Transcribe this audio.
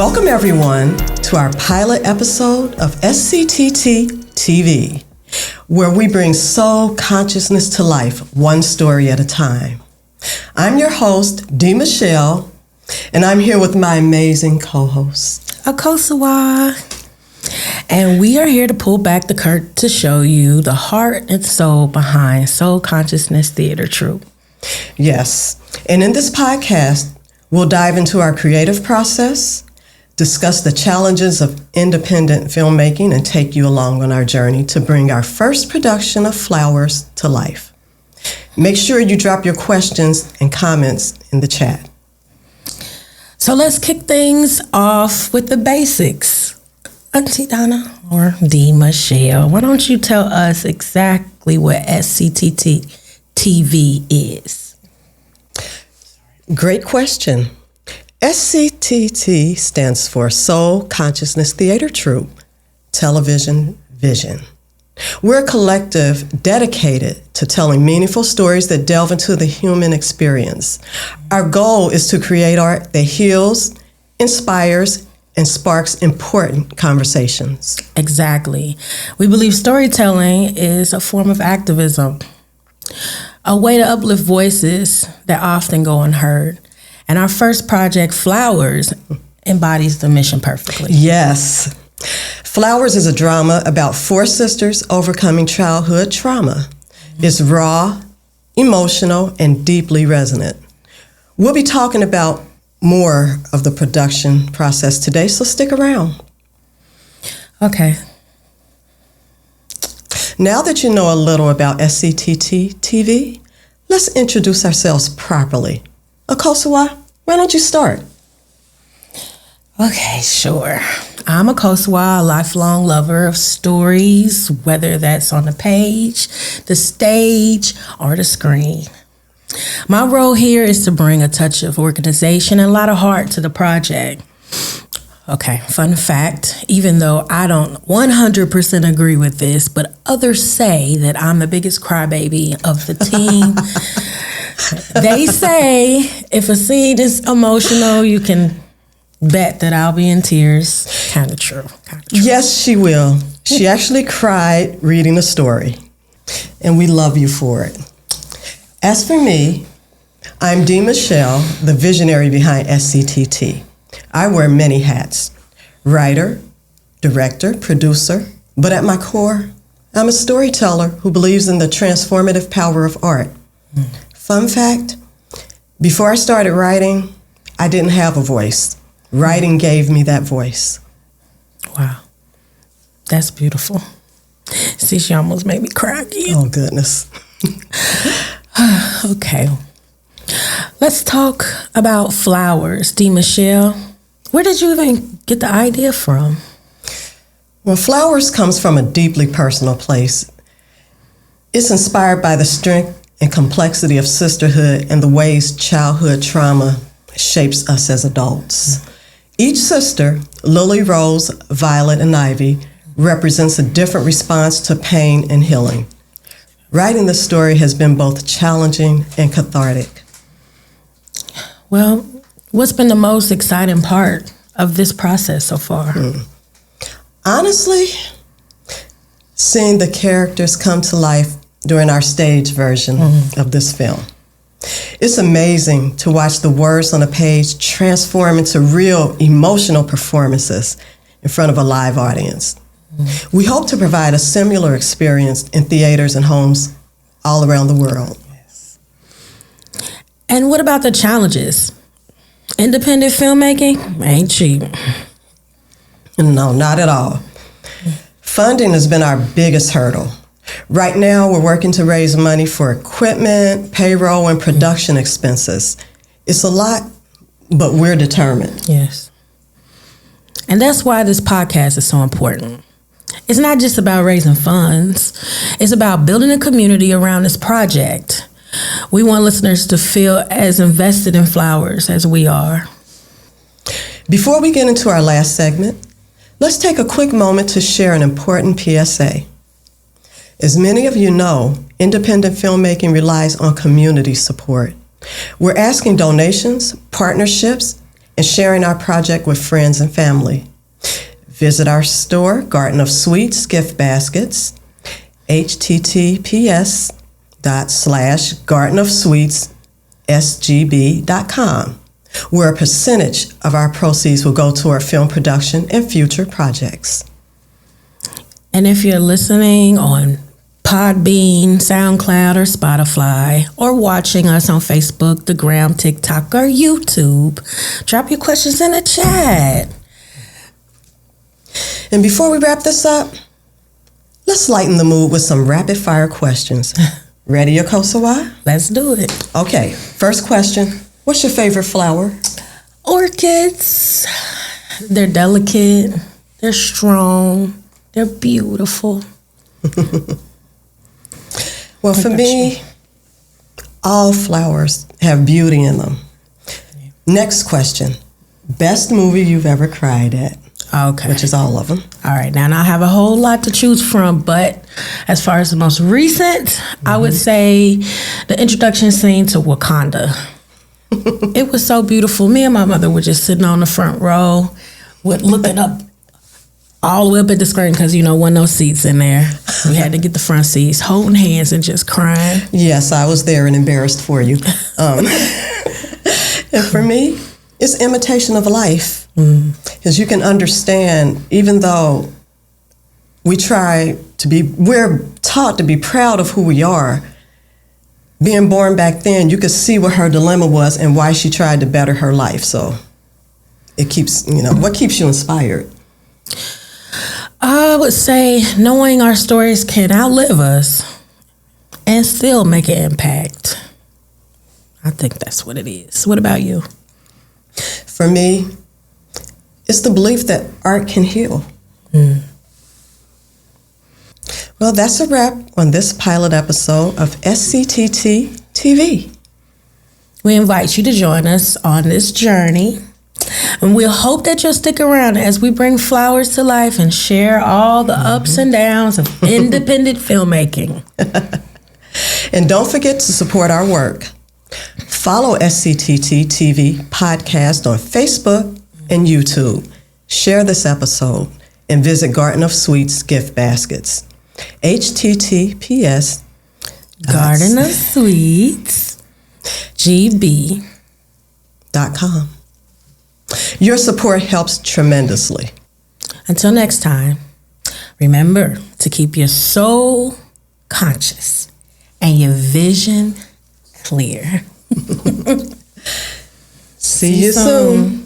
Welcome everyone to our pilot episode of SCTT TV, where we bring soul consciousness to life, one story at a time. I'm your host, Dee Michelle, and I'm here with my amazing co-host, Akosawa. And we are here to pull back the curtain to show you the heart and soul behind Soul Consciousness Theater Troupe. Yes, and in this podcast, we'll dive into our creative process, discuss the challenges of independent filmmaking, and take you along on our journey to bring our first production of Flowers to life. Make sure you drop your questions and comments in the chat. So let's kick things off with the basics. Auntie Donna or Dee Michelle, why don't you tell us exactly what SCTT TV is? Great question. SCTT stands for Soul Consciousness Theater Troupe, Television Vision. We're a collective dedicated to telling meaningful stories that delve into the human experience. Our goal is to create art that heals, inspires, and sparks important conversations. Exactly. We believe storytelling is a form of activism, a way to uplift voices that often go unheard. And our first project, Flowers, embodies the mission perfectly. Yes. Flowers is a drama about four sisters overcoming childhood trauma. It's raw, emotional, and deeply resonant. We'll be talking about more of the production process today, so stick around. Okay. Now that you know a little about SCTT TV, let's introduce ourselves properly. Akosawa, why don't you start? Okay, sure. I'm Akosawa, a lifelong lover of stories, whether that's on the page, the stage, or the screen. My role here is to bring a touch of organization and a lot of heart to the project. Okay, fun fact, even though I don't 100% agree with this, but others say that I'm the biggest crybaby of the team. They say if a scene is emotional, you can bet that I'll be in tears. Kind of true. Yes, she will. She actually cried reading the story, and we love you for it. As for me, I'm Dee Michelle, the visionary behind SCTT. I wear many hats: writer, director, producer, but at my core, I'm a storyteller who believes in the transformative power of art. Fun fact, before I started writing, I didn't have a voice. Writing gave me that voice. Wow. That's beautiful. See, she almost made me cry again. Oh, goodness. Okay. Let's talk about Flowers. Dee Michelle, where did you even get the idea from? Well, Flowers comes from a deeply personal place. It's inspired by the strength and complexity of sisterhood and the ways childhood trauma shapes us as adults. Each sister, Lily, Rose, Violet, and Ivy, represents a different response to pain and healing. Writing the story has been both challenging and cathartic. Well, what's been the most exciting part of this process so far? Honestly, seeing the characters come to life during our stage version of this film. It's amazing to watch the words on a page transform into real emotional performances in front of a live audience. We hope to provide a similar experience in theaters and homes all around the world. Yes. And what about the challenges? Independent filmmaking ain't cheap. No, not at all. Funding has been our biggest hurdle. Right now, we're working to raise money for equipment, payroll, and production expenses. It's a lot, but we're determined. Yes. And that's why this podcast is so important. It's not just about raising funds. It's about building a community around this project. We want listeners to feel as invested in Flowers as we are. Before we get into our last segment, let's take a quick moment to share an important PSA. As many of you know, independent filmmaking relies on community support. We're asking donations, partnerships, and sharing our project with friends and family. Visit our store, Garden of Sweets Gift Baskets, https://gardenofsweetssgb.com, where a percentage of our proceeds will go toward film production and future projects. And if you're listening on Podbean, SoundCloud, or Spotify, or watching us on Facebook, the Gram, TikTok, or YouTube, drop your questions in the chat. And before we wrap this up, let's lighten the mood with some rapid fire questions. Ready, Yokosawa? Let's do it. Okay, first question. What's your favorite flower? Orchids. They're delicate. They're strong. They're beautiful. Well, for me, all flowers have beauty in them. Next question. Best movie you've ever cried at? Okay. Which is all of them. All right. Now I have a whole lot to choose from, but as far as the most recent, I would say the introduction scene to Wakanda. It was so beautiful. Me and my mother were just sitting on the front row, looking up all the way up at the screen because, wasn't no seats in there. We had to get the front seats, holding hands and just crying. Yes, I was there and embarrassed for you. And for me, it's imitation of life. Because you can understand, even though we're taught to be proud of who we are, being born back then, you could see what her dilemma was and why she tried to better her life. So it keeps, what keeps you inspired? I would say knowing our stories can outlive us and still make an impact. I think that's what it is. What about you? For me, it's the belief that art can heal. Well, that's a wrap on this pilot episode of SCTT TV. We invite you to join us on this journey. And we hope that you'll stick around as we bring flowers to life and share all the ups and downs of independent filmmaking. And don't forget to support our work. Follow SCTT TV podcast on Facebook and YouTube. Share this episode and visit Garden of Sweets Gift Baskets. https Garden of Sweets GB.com. Your support helps tremendously. Until next time, remember to keep your soul conscious and your vision clear. See you soon.